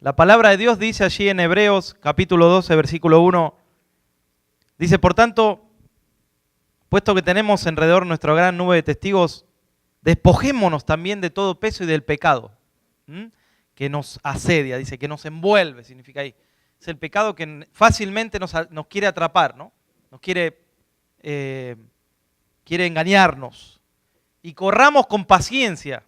La palabra de Dios dice allí en Hebreos capítulo 12, versículo 1, dice, por tanto, puesto que tenemos alrededor nuestra gran nube de testigos, despojémonos también de todo peso y del pecado, que nos asedia, dice, que nos envuelve, significa ahí. Es el pecado que fácilmente nos quiere atrapar, ¿no? Nos quiere engañarnos. Y corramos con paciencia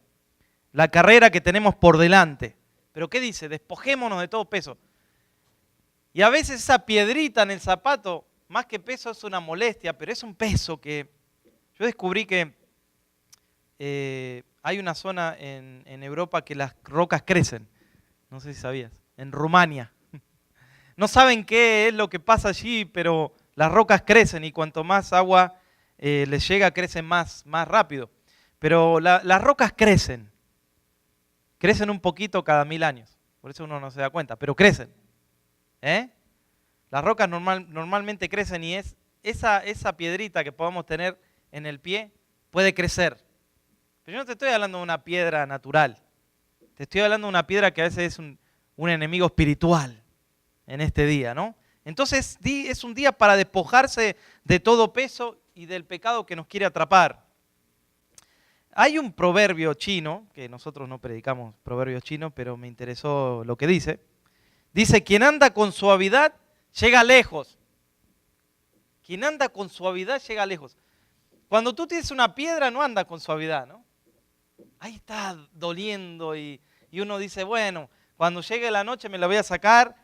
la carrera que tenemos por delante. ¿Pero qué dice? Despojémonos de todo peso. Y a veces esa piedrita en el zapato, más que peso, es una molestia, pero es un peso que yo descubrí que hay una zona en Europa que las rocas crecen. No sé si sabías. En Rumania. No saben qué es lo que pasa allí, pero las rocas crecen y cuanto más agua les llega, crecen más rápido. Pero las rocas crecen. Crecen un poquito cada 1000 años. Por eso uno no se da cuenta, pero crecen. Las rocas normalmente crecen y es esa piedrita que podamos tener en el pie puede crecer. Pero yo no te estoy hablando de una piedra natural. Te estoy hablando de una piedra que a veces es un enemigo espiritual en este día, ¿no? Entonces es un día para despojarse de todo peso y del pecado que nos quiere atrapar. Hay un proverbio chino, que nosotros no predicamos proverbios chinos, pero me interesó lo que dice. Dice, quien anda con suavidad llega lejos. Quien anda con suavidad llega lejos. Cuando tú tienes una piedra no anda con suavidad, ¿no? Ahí está doliendo y uno dice, bueno, cuando llegue la noche me la voy a sacar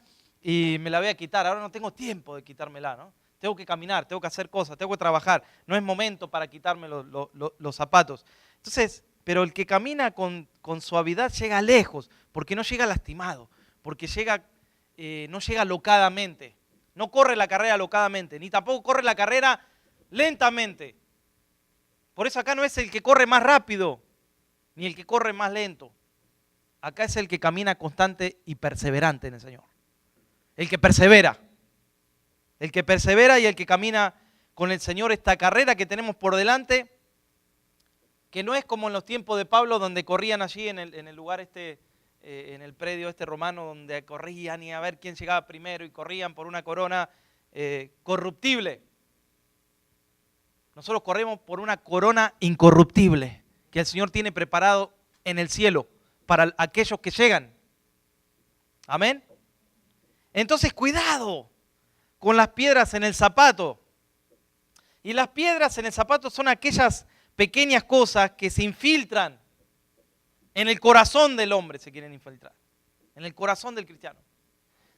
y me la voy a quitar. Ahora no tengo tiempo de quitármela, ¿no? Tengo que caminar, tengo que hacer cosas, tengo que trabajar. No es momento para quitarme los zapatos. Entonces, pero el que camina con suavidad llega lejos, porque no llega lastimado, porque no llega alocadamente. No corre la carrera alocadamente, ni tampoco corre la carrera lentamente. Por eso acá no es el que corre más rápido, ni el que corre más lento. Acá es el que camina constante y perseverante en el Señor. El que persevera. El que persevera y el que camina con el Señor esta carrera que tenemos por delante, que no es como en los tiempos de Pablo, donde corrían allí en el lugar en el predio romano, donde corrían y a ver quién llegaba primero y corrían por una corona corruptible. Nosotros corremos por una corona incorruptible que el Señor tiene preparado en el cielo para aquellos que llegan. Amén. Entonces, cuidado con las piedras en el zapato. Y las piedras en el zapato son aquellas pequeñas cosas que se infiltran en el corazón del hombre, se quieren infiltrar, en el corazón del cristiano.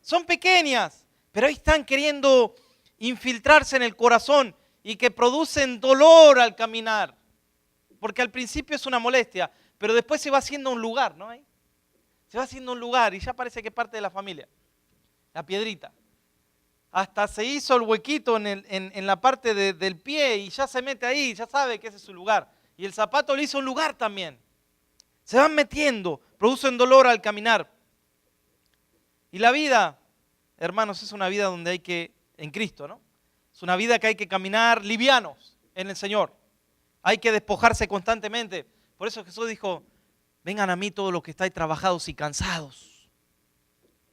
Son pequeñas, pero ahí están queriendo infiltrarse en el corazón y que producen dolor al caminar. Porque al principio es una molestia, pero después se va haciendo un lugar, ¿no? Se va haciendo un lugar y ya parece que es parte de la familia. La piedrita. Hasta se hizo el huequito en la parte del pie y ya se mete ahí, ya sabe que ese es su lugar. Y el zapato le hizo un lugar también. Se van metiendo, producen dolor al caminar. Y la vida, hermanos, es una vida donde hay que, en Cristo, ¿no? Es una vida que hay que caminar livianos en el Señor. Hay que despojarse constantemente. Por eso Jesús dijo, vengan a mí todos los que estáis trabajados y cansados.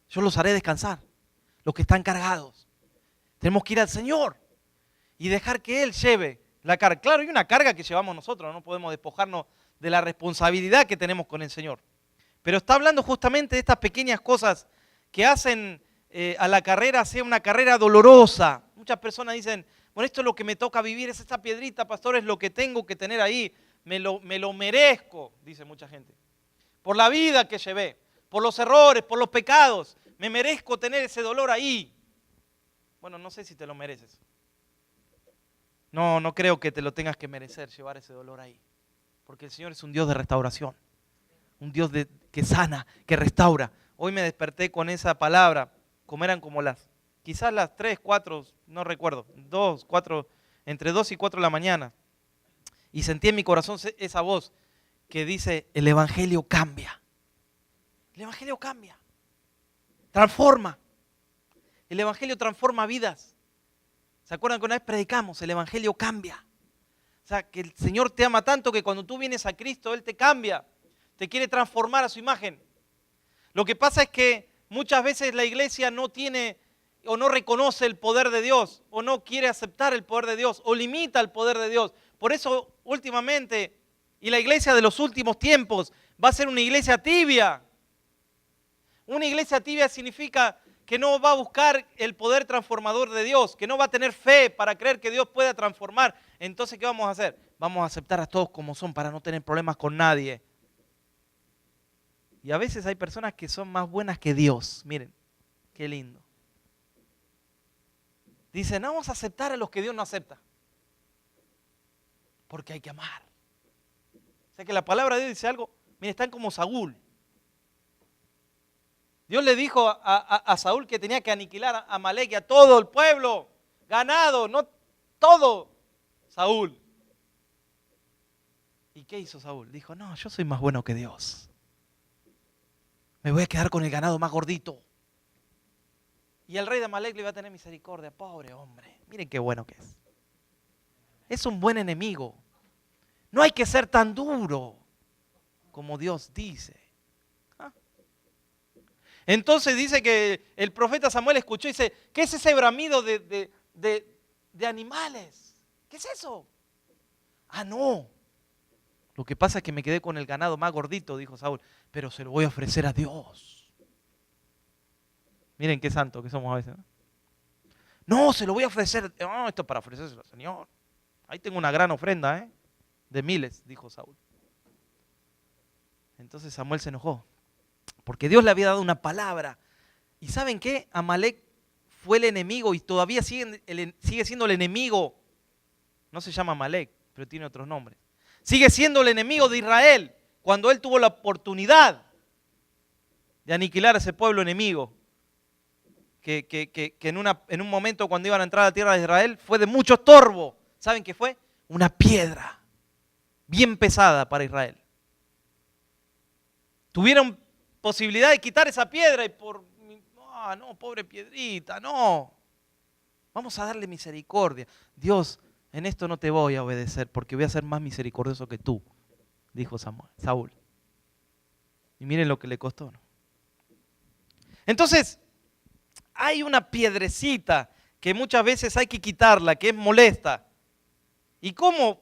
Yo los haré descansar, los que están cargados. Tenemos que ir al Señor y dejar que Él lleve la carga. Claro, hay una carga que llevamos nosotros, no podemos despojarnos de la responsabilidad que tenemos con el Señor. Pero está hablando justamente de estas pequeñas cosas que hacen a la carrera sea una carrera dolorosa. Muchas personas dicen, bueno, esto es lo que me toca vivir, es esta piedrita, pastor, es lo que tengo que tener ahí. Me lo merezco, dice mucha gente. Por la vida que llevé, por los errores, por los pecados, me merezco tener ese dolor ahí. Bueno, no sé si te lo mereces. No creo que te lo tengas que merecer, llevar ese dolor ahí. Porque el Señor es un Dios de restauración. Un Dios que sana, que restaura. Hoy me desperté con esa palabra, como eran como quizás las 3, 4, no recuerdo, 2, 4, entre 2 y 4 de la mañana. Y sentí en mi corazón esa voz que dice, el Evangelio cambia. El Evangelio cambia. Transforma. El Evangelio transforma vidas. ¿Se acuerdan que una vez predicamos? El Evangelio cambia. O sea, que el Señor te ama tanto que cuando tú vienes a Cristo, Él te cambia. Te quiere transformar a su imagen. Lo que pasa es que muchas veces la iglesia no tiene o no reconoce el poder de Dios, o no quiere aceptar el poder de Dios, o limita el poder de Dios. Por eso últimamente, y la iglesia de los últimos tiempos va a ser una iglesia tibia. Una iglesia tibia significa que no va a buscar el poder transformador de Dios, que no va a tener fe para creer que Dios pueda transformar. Entonces, ¿qué vamos a hacer? Vamos a aceptar a todos como son para no tener problemas con nadie. Y a veces hay personas que son más buenas que Dios. Miren, qué lindo. Dicen, no, vamos a aceptar a los que Dios no acepta. Porque hay que amar. O sea que la palabra de Dios dice algo, miren, están como Saúl. Dios le dijo a Saúl que tenía que aniquilar a Amalek y a todo el pueblo, ganado, no todo, Saúl. ¿Y qué hizo Saúl? Dijo, no, yo soy más bueno que Dios. Me voy a quedar con el ganado más gordito. Y el rey de Amalek le iba a tener misericordia, pobre hombre. Miren qué bueno que es. Es un buen enemigo. No hay que ser tan duro como Dios dice. Entonces dice que el profeta Samuel escuchó y dice, ¿qué es ese bramido de animales? ¿Qué es eso? Ah, no. Lo que pasa es que me quedé con el ganado más gordito, dijo Saúl, pero se lo voy a ofrecer a Dios. Miren qué santo que somos a veces, ¿no? No, se lo voy a ofrecer. No, esto es para ofrecérselo al Señor. Ahí tengo una gran ofrenda, de miles, dijo Saúl. Entonces Samuel se enojó. Porque Dios le había dado una palabra. ¿Y saben qué? Amalek fue el enemigo y todavía sigue siendo el enemigo. No se llama Amalek, pero tiene otros nombres. Sigue siendo el enemigo de Israel cuando él tuvo la oportunidad de aniquilar a ese pueblo enemigo. Que en un momento cuando iban a entrar a la tierra de Israel fue de mucho estorbo. ¿Saben qué fue? Una piedra bien pesada para Israel. Tuvieron posibilidad de quitar esa piedra y no, pobre piedrita, no. Vamos a darle misericordia. Dios, en esto no te voy a obedecer porque voy a ser más misericordioso que tú, dijo Saúl. Y miren lo que le costó, ¿no? Entonces, hay una piedrecita que muchas veces hay que quitarla, que es molesta. ¿Y cómo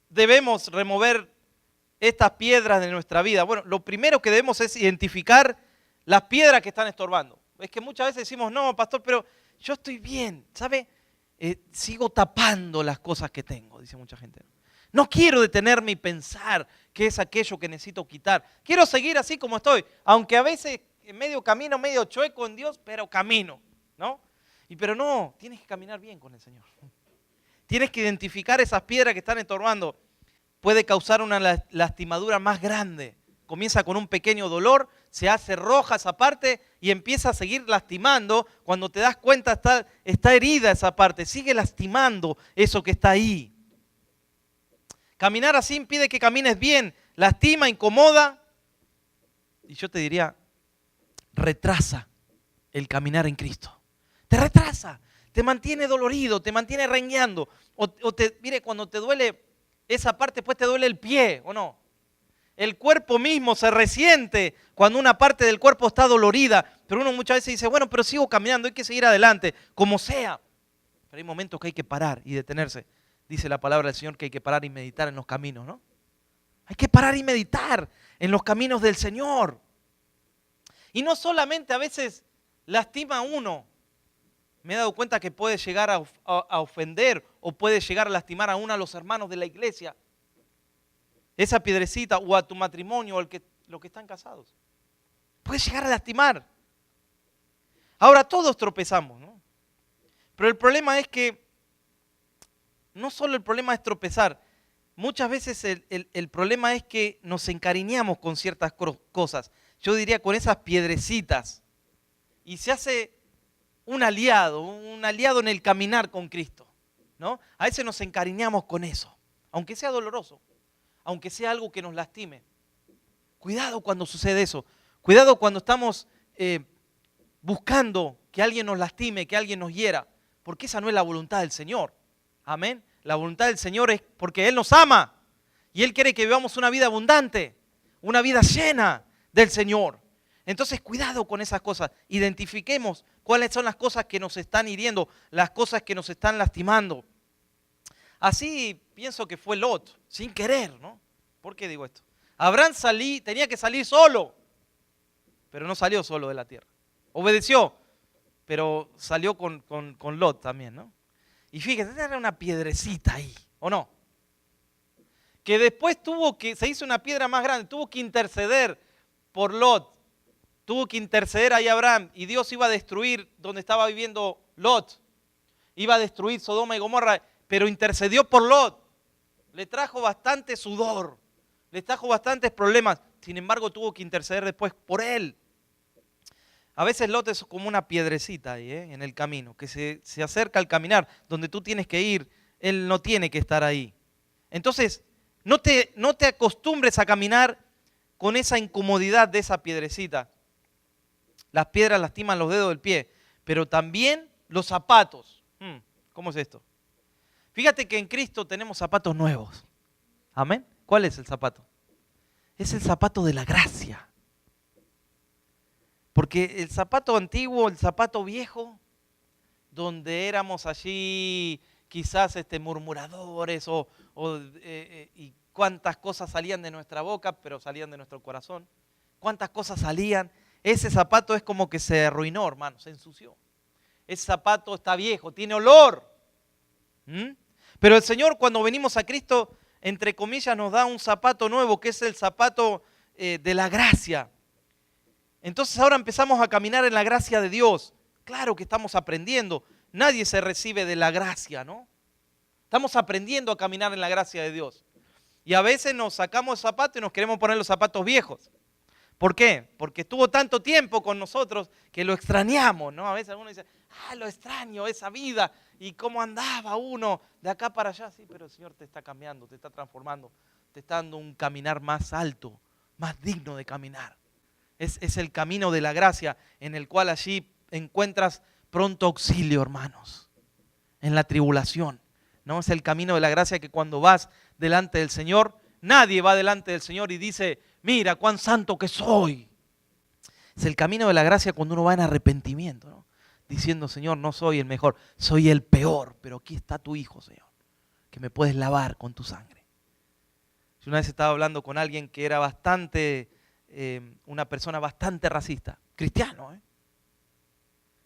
debemos remover estas piedras de nuestra vida? Bueno, lo primero que debemos es identificar las piedras que están estorbando. Es que muchas veces decimos, no, pastor, pero yo estoy bien, ¿sabe? Sigo tapando las cosas que tengo, dice mucha gente. No quiero detenerme y pensar qué es aquello que necesito quitar. Quiero seguir así como estoy, aunque a veces en medio camino, medio chueco en Dios, pero camino, ¿no? Pero no, tienes que caminar bien con el Señor. Tienes que identificar esas piedras que están estorbando. Puede causar una lastimadura más grande. Comienza con un pequeño dolor, se hace roja esa parte y empieza a seguir lastimando. Cuando te das cuenta está herida esa parte, sigue lastimando eso que está ahí. Caminar así impide que camines bien, lastima, incomoda. Y yo te diría, retrasa el caminar en Cristo. Te retrasa, te mantiene dolorido, te mantiene rengueando. Mire, cuando te duele esa parte, después te duele el pie, ¿o no? El cuerpo mismo se resiente cuando una parte del cuerpo está dolorida. Pero uno muchas veces dice, bueno, pero sigo caminando, hay que seguir adelante, como sea. Pero hay momentos que hay que parar y detenerse. Dice la palabra del Señor que hay que parar y meditar en los caminos, ¿no? Hay que parar y meditar en los caminos del Señor. Y no solamente a veces lastima a uno. Me he dado cuenta que puede llegar a ofender o puede llegar a lastimar a los hermanos de la iglesia. Esa piedrecita o a tu matrimonio o los que están casados. Puede llegar a lastimar. Ahora todos tropezamos, ¿no? Pero el problema es que no solo el problema es tropezar. Muchas veces el problema es que nos encariñamos con ciertas cosas. Yo diría con esas piedrecitas. Y se hace un aliado en el caminar con Cristo, ¿no? A veces nos encariñamos con eso, aunque sea doloroso, aunque sea algo que nos lastime. Cuidado cuando sucede eso. Cuidado cuando estamos buscando que alguien nos lastime, que alguien nos hiera, porque esa no es la voluntad del Señor. Amén. La voluntad del Señor es porque Él nos ama y Él quiere que vivamos una vida abundante, una vida llena del Señor. Entonces, cuidado con esas cosas. Identifiquemos cuáles son las cosas que nos están hiriendo, las cosas que nos están lastimando. Así pienso que fue Lot, sin querer, ¿no? ¿Por qué digo esto? Abraham tenía que salir solo, pero no salió solo de la tierra. Obedeció, pero salió con Lot también, ¿no? Y fíjate, era una piedrecita ahí, ¿o no? Que después se hizo una piedra más grande, tuvo que interceder por Lot. Tuvo que interceder ahí Abraham y Dios iba a destruir donde estaba viviendo Lot. Iba a destruir Sodoma y Gomorra, pero intercedió por Lot. Le trajo bastante sudor, le trajo bastantes problemas. Sin embargo, tuvo que interceder después por él. A veces Lot es como una piedrecita ahí, en el camino, que se acerca al caminar, donde tú tienes que ir, él no tiene que estar ahí. Entonces, no te acostumbres a caminar con esa incomodidad de esa piedrecita. Las piedras lastiman los dedos del pie, pero también los zapatos. ¿Cómo es esto? Fíjate que en Cristo tenemos zapatos nuevos. ¿Amén? ¿Cuál es el zapato? Es el zapato de la gracia. Porque el zapato antiguo, el zapato viejo, donde éramos allí quizás murmuradores y cuántas cosas salían de nuestra boca, pero salían de nuestro corazón. Cuántas cosas salían. Ese zapato es como que se arruinó, hermano, se ensució. Ese zapato está viejo, tiene olor. Pero el Señor, cuando venimos a Cristo, entre comillas, nos da un zapato nuevo, que es el zapato de la gracia. Entonces ahora empezamos a caminar en la gracia de Dios. Claro que estamos aprendiendo. Nadie se recibe de la gracia, ¿no? Estamos aprendiendo a caminar en la gracia de Dios. Y a veces nos sacamos el zapato y nos queremos poner los zapatos viejos. ¿Por qué? Porque estuvo tanto tiempo con nosotros que lo extrañamos, ¿no? A veces alguno dice, lo extraño, esa vida, y cómo andaba uno de acá para allá. Sí, pero el Señor te está cambiando, te está transformando, te está dando un caminar más alto, más digno de caminar. Es el camino de la gracia en el cual allí encuentras pronto auxilio, hermanos, en la tribulación, ¿no? Es el camino de la gracia que cuando vas delante del Señor, nadie va delante del Señor y dice, mira cuán santo que soy. Es el camino de la gracia cuando uno va en arrepentimiento, ¿no? Diciendo, Señor, no soy el mejor, soy el peor, pero aquí está tu Hijo, Señor, que me puedes lavar con tu sangre. Yo una vez estaba hablando con alguien que era una persona bastante racista, cristiano,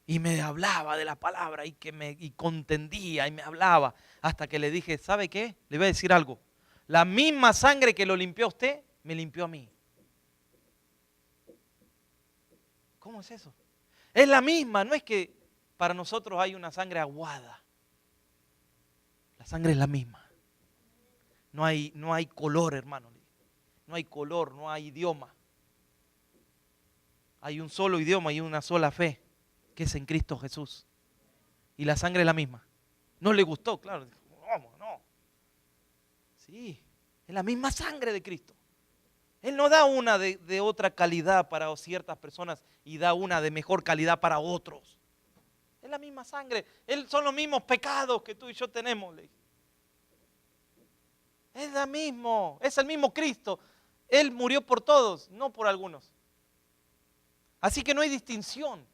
y me hablaba de la palabra y contendía y me hablaba, hasta que le dije, ¿sabe qué? Le voy a decir algo. La misma sangre que lo limpió a usted, me limpió a mí. ¿Cómo es eso? Es la misma, no es que para nosotros hay una sangre aguada. La sangre es la misma. No hay color, hermano. No hay color, no hay idioma. Hay un solo idioma y una sola fe, que es en Cristo Jesús. Y la sangre es la misma. No le gustó, claro. ¿Cómo? No. Sí, es la misma sangre de Cristo. Él no da una de otra calidad para ciertas personas y da una de mejor calidad para otros. Es la misma sangre. Son los mismos pecados que tú y yo tenemos. Es el mismo Cristo. Él murió por todos, no por algunos. Así que no hay distinción.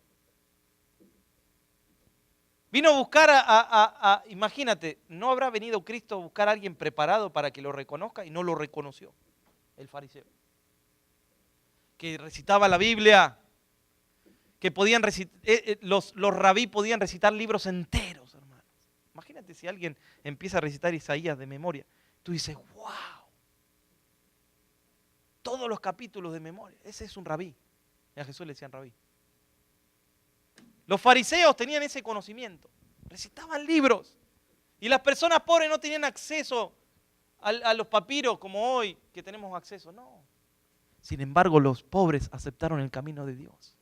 Vino a buscar imagínate, ¿no habrá venido Cristo a buscar a alguien preparado para que lo reconozca y no lo reconoció? El fariseo. Que recitaba la Biblia, que podían recitar, los rabí podían recitar libros enteros, hermanos. Imagínate si alguien empieza a recitar Isaías de memoria. Tú dices, wow, todos los capítulos de memoria. Ese es un rabí. Y a Jesús le decían rabí. Los fariseos tenían ese conocimiento, recitaban libros. Y las personas pobres no tenían acceso a los papiros como hoy, que tenemos acceso. No. Sin embargo, los pobres aceptaron el camino de Dios.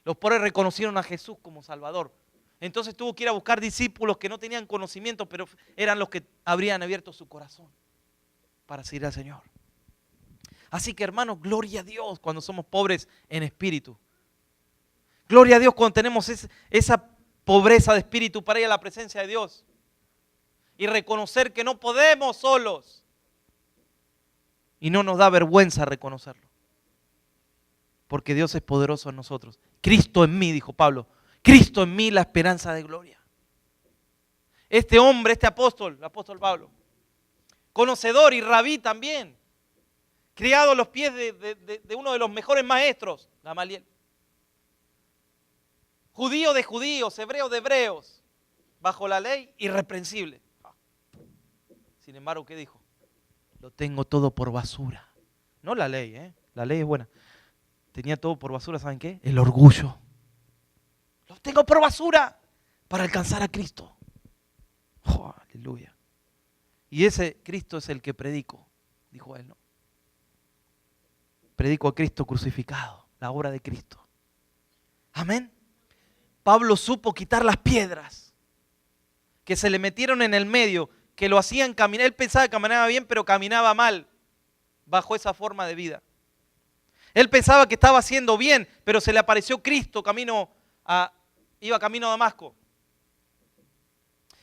Los pobres reconocieron a Jesús como Salvador. Entonces tuvo que ir a buscar discípulos que no tenían conocimiento, pero eran los que habrían abierto su corazón para seguir al Señor. Así que, hermanos, gloria a Dios cuando somos pobres en espíritu. Gloria a Dios cuando tenemos esa pobreza de espíritu para ir a la presencia de Dios y reconocer que no podemos solos. Y no nos da vergüenza reconocerlo. porque Dios es poderoso en nosotros. Cristo en mí, dijo Pablo. Cristo en mí, la esperanza de gloria. Este hombre, este apóstol, el apóstol Pablo, conocedor y rabí también, criado a los pies de uno de los mejores maestros, Gamaliel. Judío de judíos, hebreo de hebreos, bajo la ley, irreprensible. Sin embargo, ¿qué dijo? Lo tengo todo por basura. No la ley, la ley es buena. Tenía todo por basura, ¿saben qué? El orgullo. Lo tengo por basura para alcanzar a Cristo. Oh, aleluya. Y ese Cristo es el que predico, dijo él, ¿no? Predico a Cristo crucificado, la obra de Cristo. Amén. Pablo supo quitar las piedras que se le metieron en el medio, que lo hacían caminar. Él pensaba que caminaba bien, pero caminaba mal bajo esa forma de vida. Él pensaba que estaba haciendo bien, pero se le apareció Cristo iba camino a Damasco.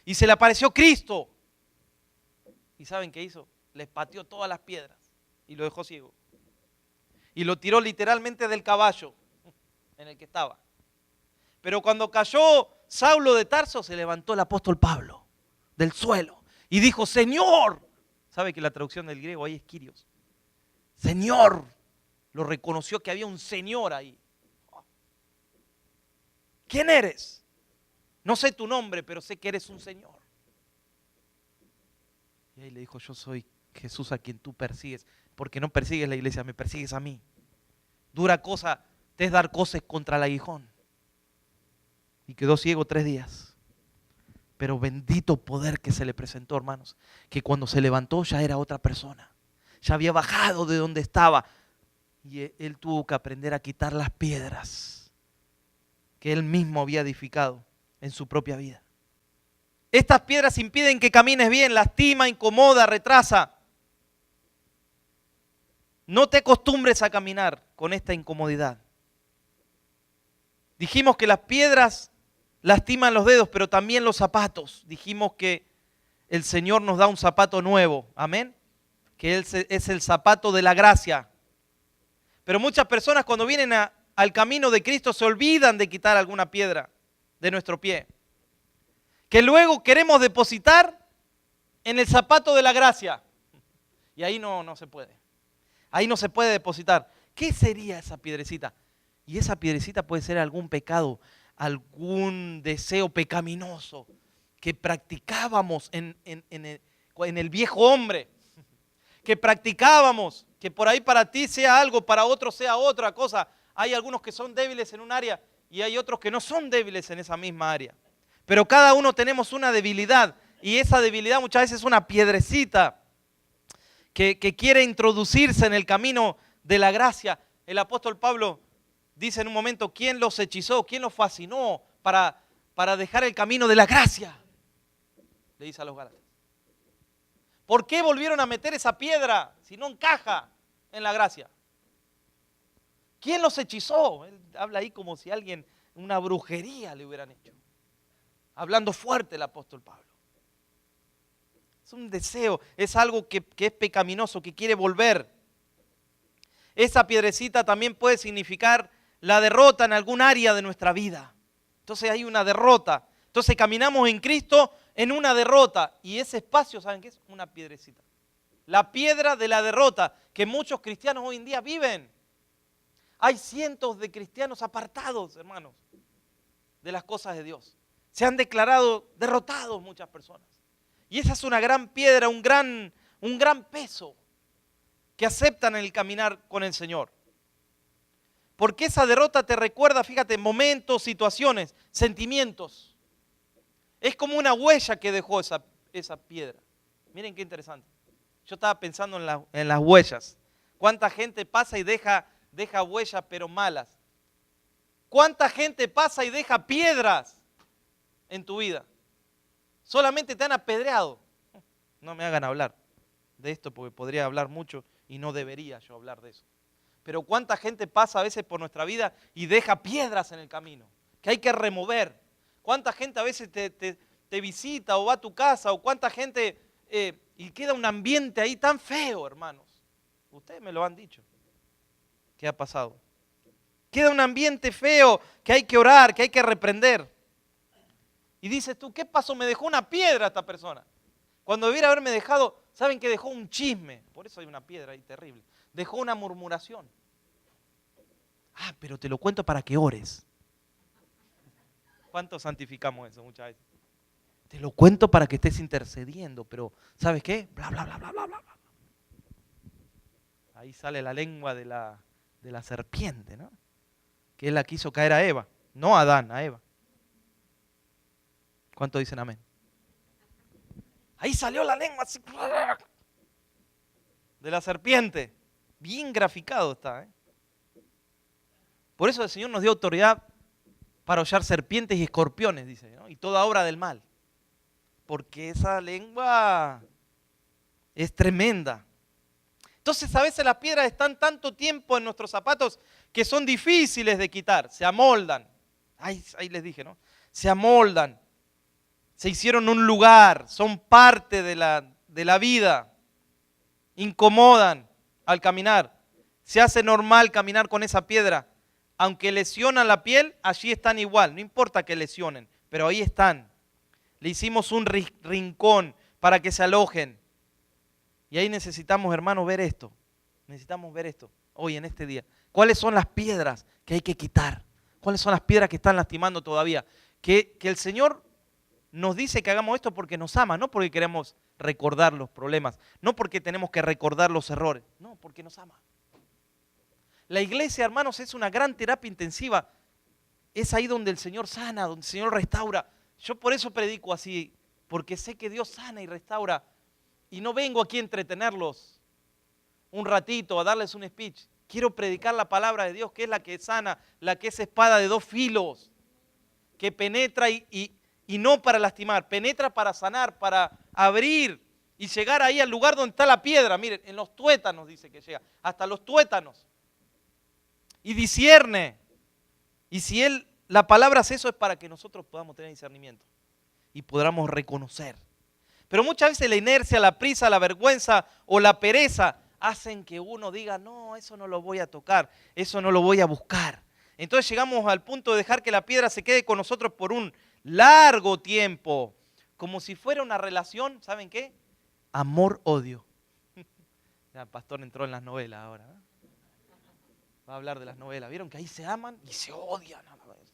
Y se le apareció Cristo. ¿Y saben qué hizo? Les pateó todas las piedras y lo dejó ciego. Y lo tiró literalmente del caballo en el que estaba. Pero cuando cayó Saulo de Tarso, se levantó el apóstol Pablo del suelo y dijo, Señor. ¿Sabe que la traducción del griego ahí es Kyrios? Señor. Lo reconoció que había un Señor ahí. ¿Quién eres? No sé tu nombre, pero sé que eres un Señor. Y ahí le dijo, yo soy Jesús a quien tú persigues, porque no persigues la iglesia, me persigues a mí. Dura cosa te es dar cosas contra el aguijón. Y quedó ciego 3 días. Pero bendito poder que se le presentó, hermanos, que cuando se levantó ya era otra persona. Ya había bajado de donde estaba. Y él tuvo que aprender a quitar las piedras que él mismo había edificado en su propia vida. Estas piedras impiden que camines bien, lastima, incomoda, retrasa. No te acostumbres a caminar con esta incomodidad. Dijimos que las piedras lastiman los dedos, pero también los zapatos. Dijimos que el Señor nos da un zapato nuevo, amén, que Él es el zapato de la gracia. Pero muchas personas cuando vienen al camino de Cristo se olvidan de quitar alguna piedra de nuestro pie, que luego queremos depositar en el zapato de la gracia. Y ahí no se puede. Ahí no se puede depositar. ¿Qué sería esa piedrecita? Y esa piedrecita puede ser algún pecado, algún deseo pecaminoso que practicábamos en el viejo hombre, que practicábamos, que por ahí para ti sea algo, para otro sea otra cosa. Hay algunos que son débiles en un área y hay otros que no son débiles en esa misma área. Pero cada uno tenemos una debilidad y esa debilidad muchas veces es una piedrecita que quiere introducirse en el camino de la gracia. El apóstol Pablo dice en un momento, ¿quién los hechizó? ¿Quién los fascinó para dejar el camino de la gracia? Le dice a los Gálatas. ¿Por qué volvieron a meter esa piedra si no encaja en la gracia? ¿Quién los hechizó? Él habla ahí como si alguien, una brujería le hubieran hecho. Hablando fuerte el apóstol Pablo. Es un deseo, es algo que es pecaminoso, que quiere volver. Esa piedrecita también puede significar la derrota en algún área de nuestra vida. Entonces hay una derrota. Entonces caminamos en Cristo en una derrota. Y ese espacio, ¿saben qué es? Una piedrecita. La piedra de la derrota que muchos cristianos hoy en día viven. Hay cientos de cristianos apartados, hermanos, de las cosas de Dios. Se han declarado derrotados muchas personas. Y esa es una gran piedra, un gran peso que aceptan en el caminar con el Señor. Porque esa derrota te recuerda, fíjate, momentos, situaciones, sentimientos. Es como una huella que dejó esa piedra. Miren qué interesante. Yo estaba pensando en las huellas. ¿Cuánta gente pasa y deja huellas pero malas? ¿Cuánta gente pasa y deja piedras en tu vida? Solamente te han apedreado. No me hagan hablar de esto porque podría hablar mucho y no debería yo hablar de eso. Pero cuánta gente pasa a veces por nuestra vida y deja piedras en el camino que hay que remover. Cuánta gente a veces te visita o va a tu casa o cuánta gente y queda un ambiente ahí tan feo, hermanos. Ustedes me lo han dicho. ¿Qué ha pasado? Queda un ambiente feo que hay que orar, que hay que reprender. Y dices tú, ¿qué pasó? Me dejó una piedra esta persona. Cuando debiera haberme dejado, ¿saben que dejó un chisme? Por eso hay una piedra ahí terrible. Dejó una murmuración. Ah, pero te lo cuento para que ores. ¿Cuántos santificamos eso muchas veces? Te lo cuento para que estés intercediendo, pero ¿sabes qué? Bla, bla, bla, bla, bla, bla. Ahí sale la lengua de la serpiente, ¿no? Que él la quiso caer a Eva, no a Adán, a Eva. ¿Cuántos dicen amén? Ahí salió la lengua así, de la serpiente. Bien graficado está, ¿eh? Por eso el Señor nos dio autoridad para hollar serpientes y escorpiones, dice, ¿no? Y toda obra del mal. Porque esa lengua es tremenda. Entonces a veces las piedras están tanto tiempo en nuestros zapatos que son difíciles de quitar, se amoldan. Ahí les dije, ¿no? Se amoldan, se hicieron un lugar, son parte de la vida, incomodan al caminar. Se hace normal caminar con esa piedra. Aunque lesionan la piel, allí están igual, no importa que lesionen, pero ahí están. Le hicimos un rincón para que se alojen. Y ahí necesitamos, hermanos, ver esto. Necesitamos ver esto hoy en este día. ¿Cuáles son las piedras que hay que quitar? ¿Cuáles son las piedras que están lastimando todavía? Que el Señor nos dice que hagamos esto porque nos ama, no porque queremos recordar los problemas, no porque tenemos que recordar los errores, no, porque nos ama. La iglesia, hermanos, es una gran terapia intensiva. Es ahí donde el Señor sana, donde el Señor restaura. Yo por eso predico así, porque sé que Dios sana y restaura. Y no vengo aquí a entretenerlos un ratito, a darles un speech. Quiero predicar la palabra de Dios, que es la que sana, la que es espada de dos filos, que penetra y no para lastimar, penetra para sanar, para abrir y llegar ahí al lugar donde está la piedra. Miren, en los tuétanos dice que llega, hasta los tuétanos. Y discierne. Y si la palabra hace eso es para que nosotros podamos tener discernimiento y podamos reconocer. Pero muchas veces la inercia, la prisa, la vergüenza o la pereza hacen que uno diga, no, eso no lo voy a tocar, eso no lo voy a buscar. Entonces llegamos al punto de dejar que la piedra se quede con nosotros por un largo tiempo, como si fuera una relación, ¿saben qué? Amor-odio. El pastor entró en las novelas ahora, ¿no? Va a hablar de las novelas. ¿Vieron que ahí se aman y se odian a la vez?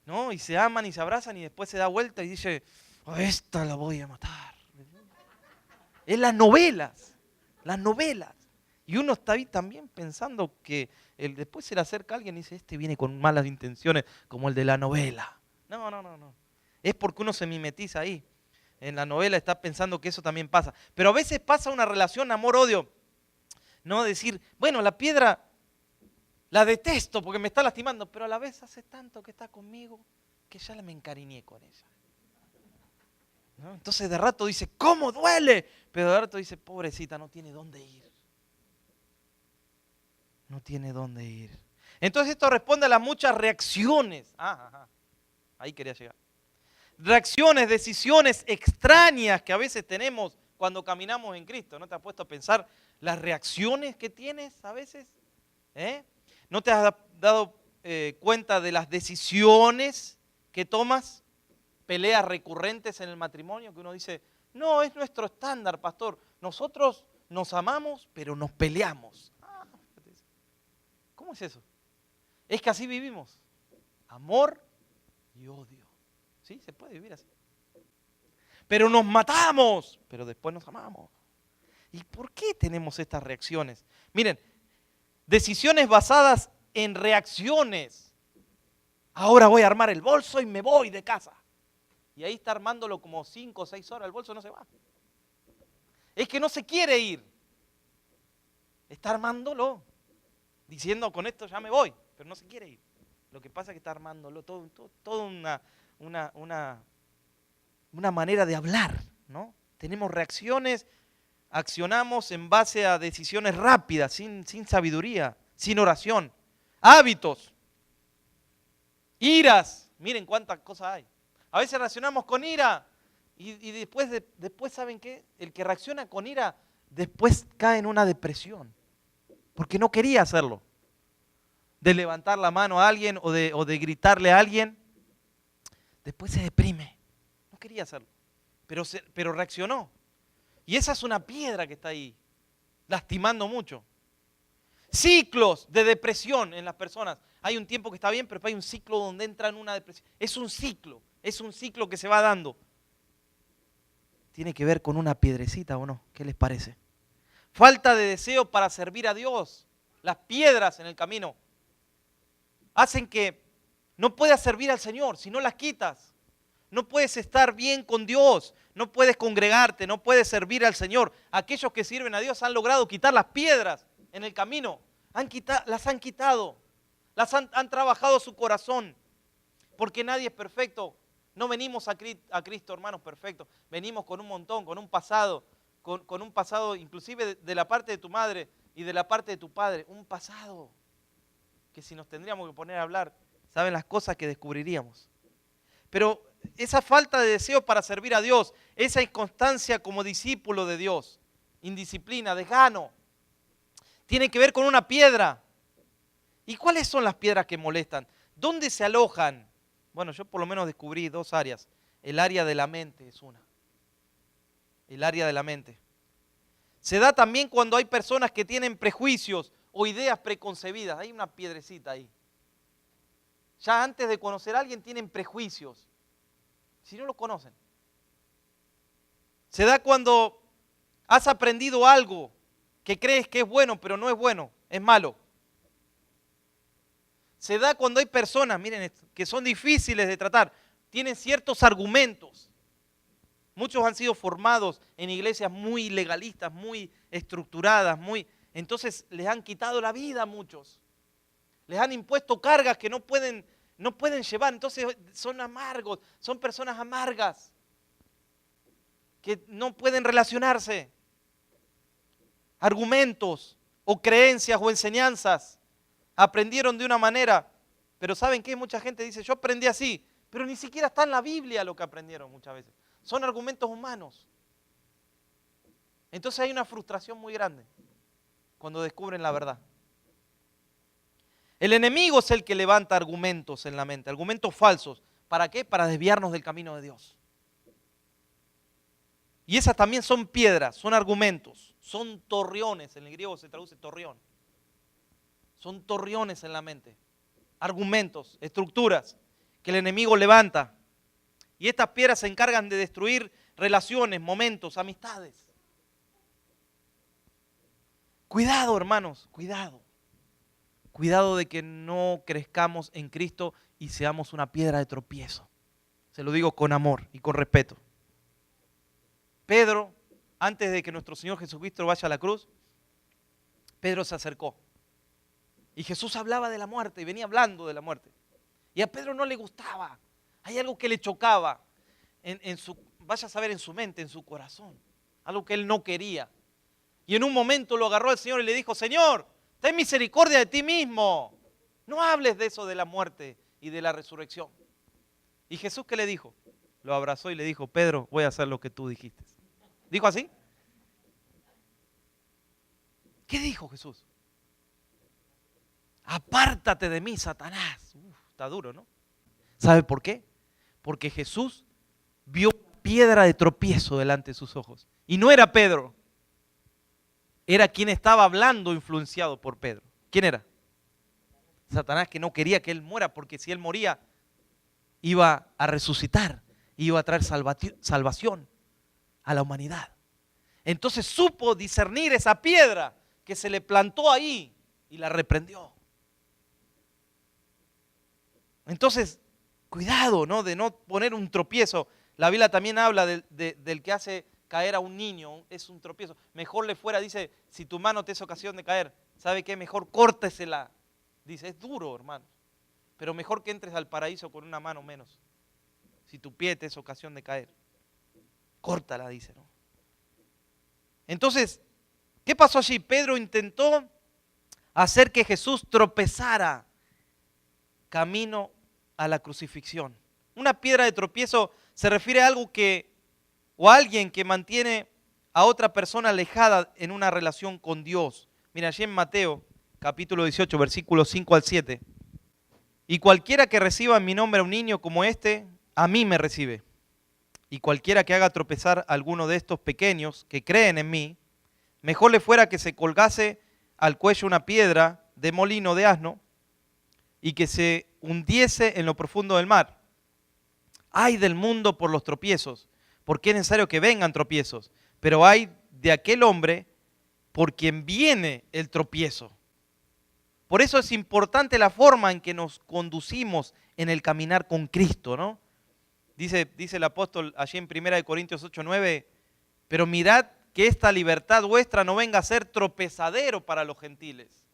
¿No? Y se aman y se abrazan y después se da vuelta y dice, oh, esta la voy a matar. Es las novelas, las novelas. Y uno está ahí también pensando que después se le acerca a alguien y dice, este viene con malas intenciones como el de la novela. No, no, no, no. Es porque uno se mimetiza ahí. En la novela está pensando que eso también pasa. Pero a veces pasa una relación amor-odio. No decir, bueno, la piedra la detesto porque me está lastimando, pero a la vez hace tanto que está conmigo que ya me encariñé con ella. ¿No? Entonces de rato dice, ¿cómo duele? Pero de rato dice, pobrecita, no tiene dónde ir. No tiene dónde ir. Entonces esto responde a las muchas reacciones. Ahí quería llegar. Reacciones, decisiones extrañas que a veces tenemos cuando caminamos en Cristo. ¿No te has puesto a pensar las reacciones que tienes a veces? ¿No te has dado cuenta de las decisiones que tomas? Peleas recurrentes en el matrimonio que uno dice, no, es nuestro estándar, pastor. Nosotros nos amamos, pero nos peleamos. ¿Cómo es eso? Es que así vivimos. Amor y odio. ¿Sí? Se puede vivir así. Pero nos matamos, pero después nos amamos. ¿Y por qué tenemos estas reacciones? Miren, decisiones basadas en reacciones. Ahora voy a armar el bolso y me voy de casa. Y ahí está armándolo como 5 o 6 horas, el bolso no se va. Es que no se quiere ir. Está armándolo, diciendo con esto ya me voy, pero no se quiere ir. Lo que pasa es que está armándolo todo una manera de hablar, ¿no? Tenemos reacciones, accionamos en base a decisiones rápidas, sin sabiduría, sin oración. Hábitos, iras, miren cuántas cosas hay. A veces reaccionamos con ira y después ¿saben qué? El que reacciona con ira después cae en una depresión, porque no quería hacerlo. de levantar la mano a alguien o de gritarle a alguien, después se deprime. No quería hacerlo, pero reaccionó. Y esa es una piedra que está ahí, lastimando mucho. Ciclos de depresión en las personas. Hay un tiempo que está bien, pero hay un ciclo donde entra en una depresión. Es un ciclo que se va dando. ¿Tiene que ver con una piedrecita o no? ¿Qué les parece? Falta de deseo para servir a Dios. Las piedras en el camino hacen que no puedas servir al Señor si no las quitas. No puedes estar bien con Dios, no puedes congregarte, no puedes servir al Señor. Aquellos que sirven a Dios han logrado quitar las piedras en el camino. Las han quitado, han trabajado su corazón. Porque nadie es perfecto. No venimos a Cristo, hermanos, perfectos. Venimos con un montón, con un pasado, con un pasado inclusive de la parte de tu madre y de la parte de tu padre. Un pasado que si nos tendríamos que poner a hablar, ¿saben las cosas que descubriríamos? Pero esa falta de deseo para servir a Dios, esa inconstancia como discípulo de Dios, indisciplina, desgano, tiene que ver con una piedra. ¿Y cuáles son las piedras que molestan? ¿Dónde se alojan? Bueno, yo por lo menos descubrí dos áreas. El área de la mente es una. El área de la mente. Se da también cuando hay personas que tienen prejuicios o ideas preconcebidas. Hay una piedrecita ahí. Ya antes de conocer a alguien tienen prejuicios. Si no lo conocen. Se da cuando has aprendido algo que crees que es bueno, pero no es bueno, es malo. Se da cuando hay personas, miren esto, que son difíciles de tratar, tienen ciertos argumentos. Muchos han sido formados en iglesias muy legalistas, muy estructuradas, entonces les han quitado la vida a muchos. Les han impuesto cargas que no pueden llevar, entonces son amargos, son personas amargas que no pueden relacionarse. Argumentos o creencias o enseñanzas aprendieron de una manera, pero ¿saben qué? Mucha gente dice, yo aprendí así, pero ni siquiera está en la Biblia lo que aprendieron muchas veces. Son argumentos humanos. Entonces hay una frustración muy grande cuando descubren la verdad. El enemigo es el que levanta argumentos en la mente, argumentos falsos. ¿Para qué? Para desviarnos del camino de Dios. Y esas también son piedras, son argumentos, son torreones, en el griego se traduce torreón. Son torreones en la mente, argumentos, estructuras que el enemigo levanta. Y estas piedras se encargan de destruir relaciones, momentos, amistades. Cuidado, hermanos, cuidado. Cuidado de que no crezcamos en Cristo y seamos una piedra de tropiezo. Se lo digo con amor y con respeto. Pedro, antes de que nuestro Señor Jesucristo vaya a la cruz, Pedro se acercó. Y Jesús hablaba de la muerte y venía hablando de la muerte. Y a Pedro no le gustaba. Hay algo que le chocaba. Vaya a saber, en su mente, en su corazón. Algo que él no quería. Y en un momento lo agarró al Señor y le dijo, Señor, ten misericordia de ti mismo. No hables de eso de la muerte y de la resurrección. ¿Y Jesús qué le dijo? Lo abrazó y le dijo, Pedro, voy a hacer lo que tú dijiste. ¿Dijo así? ¿Qué dijo Jesús? Apártate de mí, Satanás. Está duro, ¿no? ¿Sabe por qué? Porque Jesús vio piedra de tropiezo delante de sus ojos. Y no era Pedro. Era quien estaba hablando influenciado por Pedro. ¿Quién era? Satanás, que no quería que él muera, porque si él moría iba a resucitar, iba a traer salvación a la humanidad. Entonces supo discernir esa piedra que se le plantó ahí y la reprendió. Entonces, cuidado, ¿no? De no poner un tropiezo. La Biblia también habla del que hace caer a un niño, es un tropiezo. Mejor le fuera, dice, si tu mano te es ocasión de caer, ¿sabe qué? Mejor córtesela. Dice, es duro, hermano, pero mejor que entres al paraíso con una mano menos. Si tu pie te es ocasión de caer, córtala, dice, ¿no? Entonces, ¿qué pasó allí? Pedro intentó hacer que Jesús tropezara camino a la crucifixión. Una piedra de tropiezo se refiere a algo o a alguien que mantiene a otra persona alejada en una relación con Dios. Mira, allí en Mateo capítulo 18, versículos 5 al 7. Y cualquiera que reciba en mi nombre a un niño como este, a mí me recibe. Y cualquiera que haga tropezar a alguno de estos pequeños que creen en mí, mejor le fuera que se colgase al cuello una piedra de molino de asno y que se hundiese en lo profundo del mar. Ay del mundo por los tropiezos, porque es necesario que vengan tropiezos, pero ay de aquel hombre por quien viene el tropiezo. Por eso es importante la forma en que nos conducimos en el caminar con Cristo, ¿no? Dice el apóstol allí en 1 Corintios 8:9, pero mirad que esta libertad vuestra no venga a ser tropezadero para los gentiles.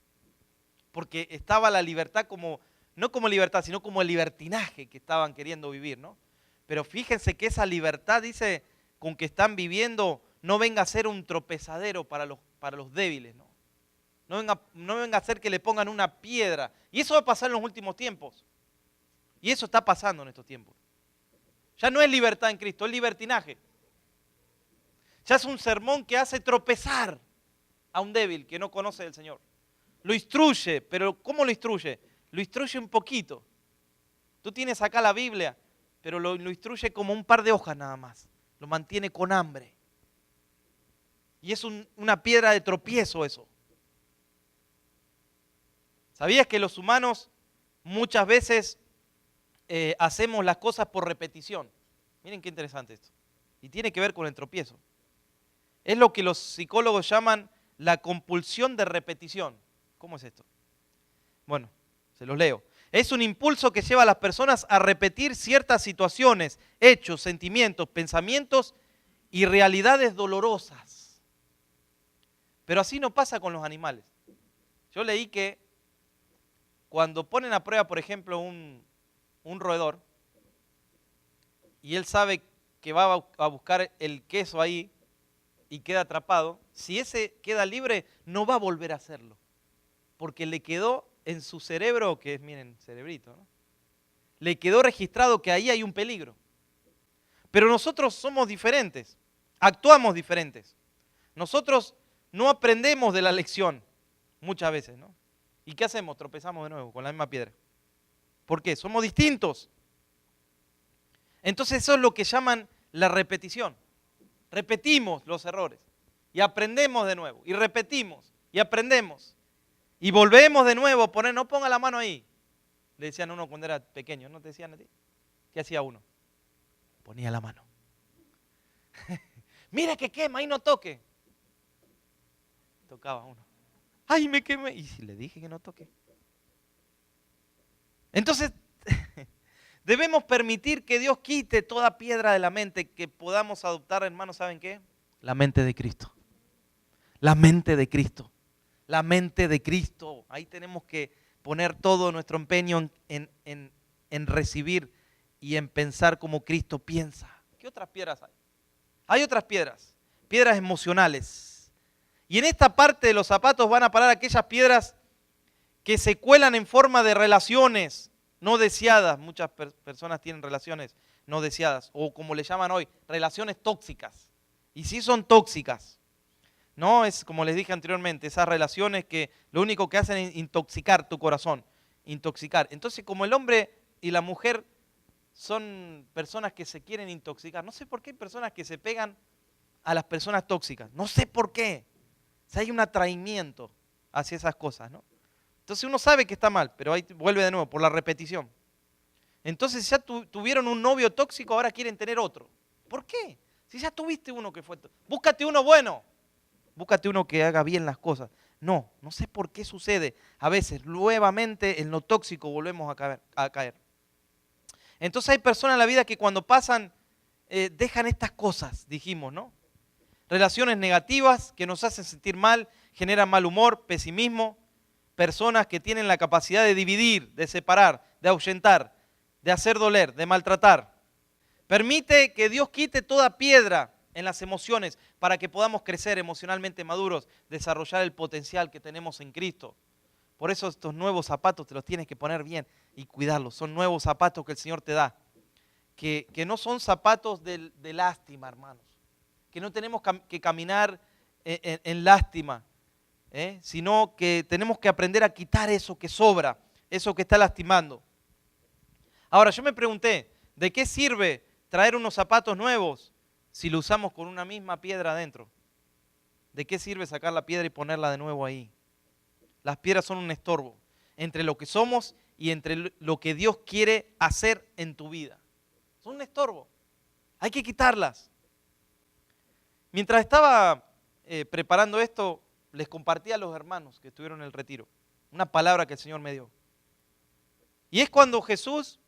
Porque estaba la libertad como, no como libertad, sino como el libertinaje que estaban queriendo vivir, ¿no? Pero fíjense que esa libertad, dice, con que están viviendo, no venga a ser un tropezadero para los débiles, ¿no? No venga a ser que le pongan una piedra. Y eso va a pasar en los últimos tiempos. Y eso está pasando en estos tiempos. Ya no es libertad en Cristo, es libertinaje. Ya es un sermón que hace tropezar a un débil que no conoce del Señor. Lo instruye, pero ¿cómo lo instruye? Lo instruye un poquito. Tú tienes acá la Biblia, pero lo instruye como un par de hojas nada más. Lo mantiene con hambre. Y es una piedra de tropiezo eso. ¿Sabías que los humanos muchas veces hacemos las cosas por repetición? Miren qué interesante esto. Y tiene que ver con el tropiezo. Es lo que los psicólogos llaman la compulsión de repetición. ¿Cómo es esto? Bueno, se los leo. Es un impulso que lleva a las personas a repetir ciertas situaciones, hechos, sentimientos, pensamientos y realidades dolorosas. Pero así no pasa con los animales. Yo leí que cuando ponen a prueba, por ejemplo, un roedor, y él sabe que va a buscar el queso ahí y queda atrapado, si ese queda libre, no va a volver a hacerlo. Porque le quedó en su cerebro, que es, miren, cerebrito, ¿no? Le quedó registrado que ahí hay un peligro. Pero nosotros somos diferentes, actuamos diferentes. Nosotros no aprendemos de la lección muchas veces, ¿no? ¿Y qué hacemos? Tropezamos de nuevo con la misma piedra. ¿Por qué? Somos distintos. Entonces eso es lo que llaman la repetición. Repetimos los errores y aprendemos de nuevo. Y repetimos y aprendemos. Y volvemos de nuevo a poner, no ponga la mano ahí. Le decían a uno cuando era pequeño, ¿no te decían a ti? ¿Qué hacía uno? Ponía la mano. Mira que quema, ahí no toque. Tocaba uno. Ay, me quemé. Y si le dije que no toque. Entonces, debemos permitir que Dios quite toda piedra de la mente, que podamos adoptar, hermanos, ¿saben qué? La mente de Cristo. La mente de Cristo. La mente de Cristo. Ahí tenemos que poner todo nuestro empeño en recibir y en pensar como Cristo piensa. ¿Qué otras piedras hay? Hay otras piedras. Piedras emocionales. Y en esta parte de los zapatos van a parar aquellas piedras que se cuelan en forma de relaciones no deseadas. Muchas personas tienen relaciones no deseadas, o como le llaman hoy, relaciones tóxicas. Y sí son tóxicas. No es como les dije anteriormente, esas relaciones que lo único que hacen es intoxicar tu corazón. Intoxicar. Entonces, como el hombre y la mujer son personas que se quieren intoxicar, no sé por qué hay personas que se pegan a las personas tóxicas. No sé por qué. O sea, hay un atraimiento hacia esas cosas, ¿no? Entonces uno sabe que está mal, pero ahí vuelve de nuevo por la repetición. Entonces ya tuvieron un novio tóxico, ahora quieren tener otro. ¿Por qué? Si ya tuviste uno que fue tóxico. Búscate uno bueno. Búscate uno que haga bien las cosas. No sé por qué sucede. A veces, nuevamente, en lo tóxico volvemos a caer. Entonces hay personas en la vida que cuando pasan, dejan estas cosas, dijimos, ¿no? Relaciones negativas que nos hacen sentir mal, generan mal humor, pesimismo. Personas que tienen la capacidad de dividir, de separar, de ahuyentar, de hacer doler, de maltratar. Permite que Dios quite toda piedra en las emociones para que podamos crecer emocionalmente maduros, desarrollar el potencial que tenemos en Cristo. Por eso estos nuevos zapatos te los tienes que poner bien y cuidarlos. Son nuevos zapatos que el Señor te da. Que no son zapatos de lástima, hermanos. Que no tenemos que caminar en lástima. sino que tenemos que aprender a quitar eso que sobra, eso que está lastimando. Ahora, yo me pregunté, ¿de qué sirve traer unos zapatos nuevos si lo usamos con una misma piedra adentro? ¿De qué sirve sacar la piedra y ponerla de nuevo ahí? Las piedras son un estorbo entre lo que somos y entre lo que Dios quiere hacer en tu vida. Son un estorbo. Hay que quitarlas. Mientras estaba preparando esto, les compartí a los hermanos que estuvieron en el retiro una palabra que el Señor me dio. Y es cuando Jesús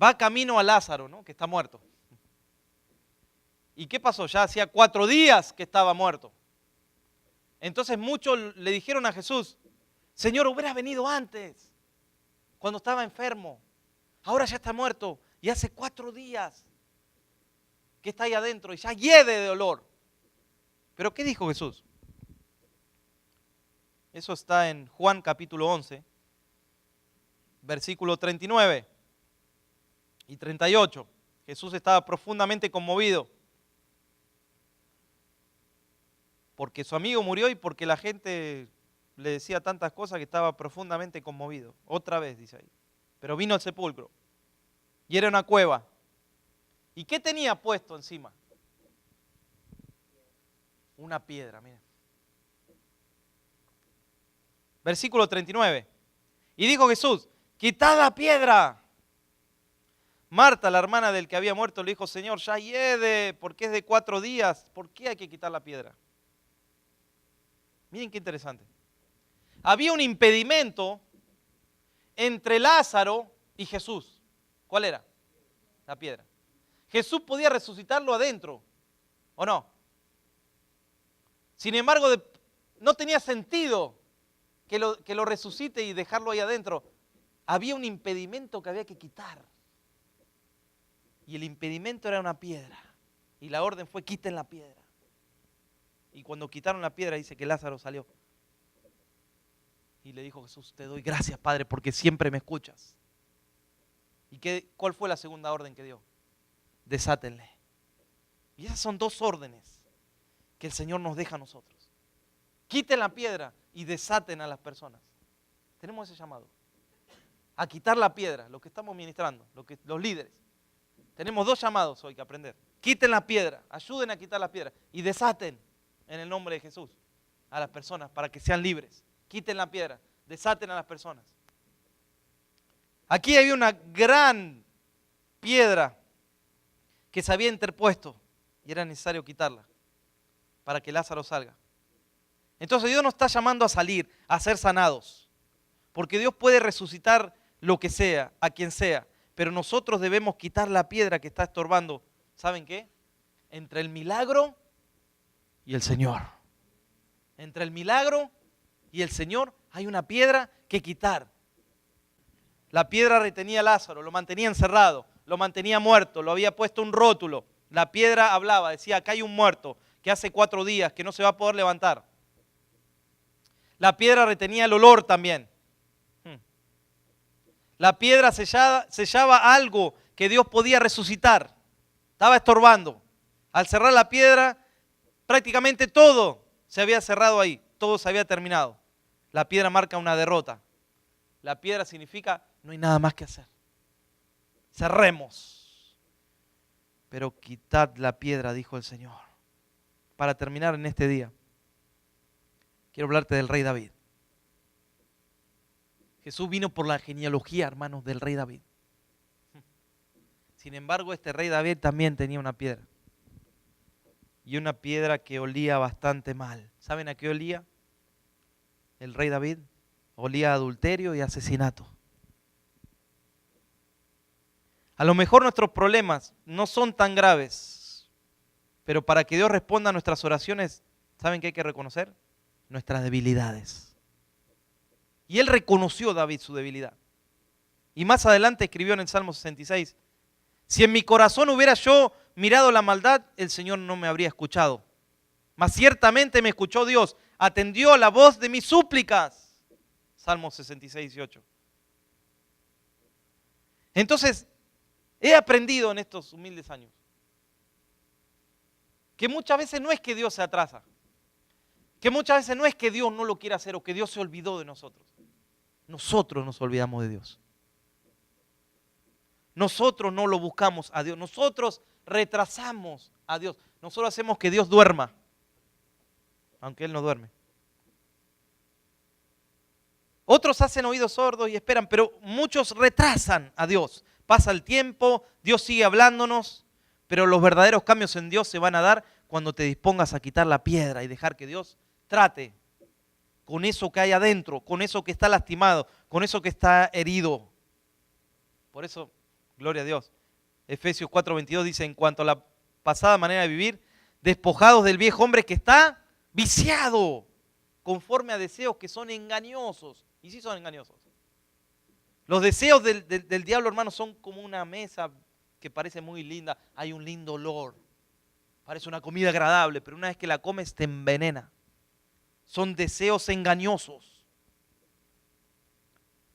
va camino a Lázaro, ¿no? Que está muerto. ¿Y qué pasó? Ya hacía 4 días que estaba muerto. Entonces muchos le dijeron a Jesús, Señor, hubieras venido antes, cuando estaba enfermo. Ahora ya está muerto y hace 4 días que está ahí adentro y ya hiede de dolor. ¿Pero qué dijo Jesús? Eso está en Juan capítulo 11, versículo 39 y 38. Jesús estaba profundamente conmovido porque su amigo murió y porque la gente le decía tantas cosas que estaba profundamente conmovido. Otra vez, dice ahí. Pero vino al sepulcro y era una cueva. ¿Y qué tenía puesto encima? Una piedra, miren. Versículo 39. Y dijo Jesús, quitad la piedra. Marta, la hermana del que había muerto, le dijo, Señor, ya hiede, porque es de 4 días. ¿Por qué hay que quitar la piedra? Miren qué interesante. Había un impedimento entre Lázaro y Jesús. ¿Cuál era? La piedra. Jesús podía resucitarlo adentro, ¿o no? Sin embargo, no tenía sentido que lo resucite y dejarlo ahí adentro. Había un impedimento que había que quitar. Y el impedimento era una piedra. Y la orden fue, quiten la piedra. Y cuando quitaron la piedra, dice que Lázaro salió. Y le dijo Jesús, te doy gracias, Padre, porque siempre me escuchas. ¿Y cuál fue la segunda orden que dio? Desátenle. Y esas son 2 órdenes que el Señor nos deja a nosotros. Quiten la piedra y desaten a las personas. Tenemos ese llamado. A quitar la piedra, lo que estamos ministrando, los líderes. Tenemos 2 llamados hoy que aprender. Quiten la piedra, ayuden a quitar la piedra y desaten en el nombre de Jesús a las personas para que sean libres. Quiten la piedra, desaten a las personas. Aquí había una gran piedra que se había interpuesto y era necesario quitarla para que Lázaro salga. Entonces Dios nos está llamando a salir, a ser sanados, porque Dios puede resucitar lo que sea, a quien sea, pero nosotros debemos quitar la piedra que está estorbando. ¿Saben qué? Entre el milagro y el Señor. Entre el milagro y el Señor hay una piedra que quitar. La piedra retenía a Lázaro, lo mantenía encerrado, lo mantenía muerto, lo había puesto un rótulo. La piedra hablaba, decía, acá hay un muerto que hace 4 días, que no se va a poder levantar. La piedra retenía el olor también. La piedra sellaba algo que Dios podía resucitar. Estaba estorbando. Al cerrar la piedra, prácticamente todo se había cerrado ahí, todo se había terminado. La piedra marca una derrota. La piedra significa, no hay nada más que hacer. Cerremos. Pero quitad la piedra, dijo el Señor. Para terminar en este día, quiero hablarte del rey David. Jesús vino por la genealogía, hermanos, del rey David. Sin embargo, este rey David también tenía una piedra. Y una piedra que olía bastante mal. ¿Saben a qué olía? El rey David olía a adulterio y asesinato. A lo mejor nuestros problemas no son tan graves, pero para que Dios responda a nuestras oraciones, ¿saben qué hay que reconocer? Nuestras debilidades. Y él reconoció, David, su debilidad. Y más adelante escribió en el Salmo 66, si en mi corazón hubiera yo mirado la maldad, el Señor no me habría escuchado. Mas ciertamente me escuchó Dios, atendió a la voz de mis súplicas. Salmo 66, 18. Entonces, he aprendido en estos humildes años que muchas veces no es que Dios se atrasa, Que muchas veces no es que Dios no lo quiera hacer o que Dios se olvidó de nosotros. Nosotros nos olvidamos de Dios. Nosotros no lo buscamos a Dios. Nosotros retrasamos a Dios. Nosotros hacemos que Dios duerma, aunque Él no duerme. Otros hacen oídos sordos y esperan, pero muchos retrasan a Dios. Pasa el tiempo, Dios sigue hablándonos, pero los verdaderos cambios en Dios se van a dar cuando te dispongas a quitar la piedra y dejar que Dios trate con eso que hay adentro, con eso que está lastimado, con eso que está herido. Por eso, gloria a Dios. Efesios 4:22 dice, en cuanto a la pasada manera de vivir, despojados del viejo hombre que está viciado, conforme a deseos que son engañosos. Y sí son engañosos. Los deseos del diablo, hermanos, son como una mesa que parece muy linda. Hay un lindo olor. Parece una comida agradable, pero una vez que la comes te envenena. Son deseos engañosos.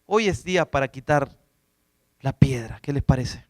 Hoy es día para quitar la piedra. ¿Qué les parece?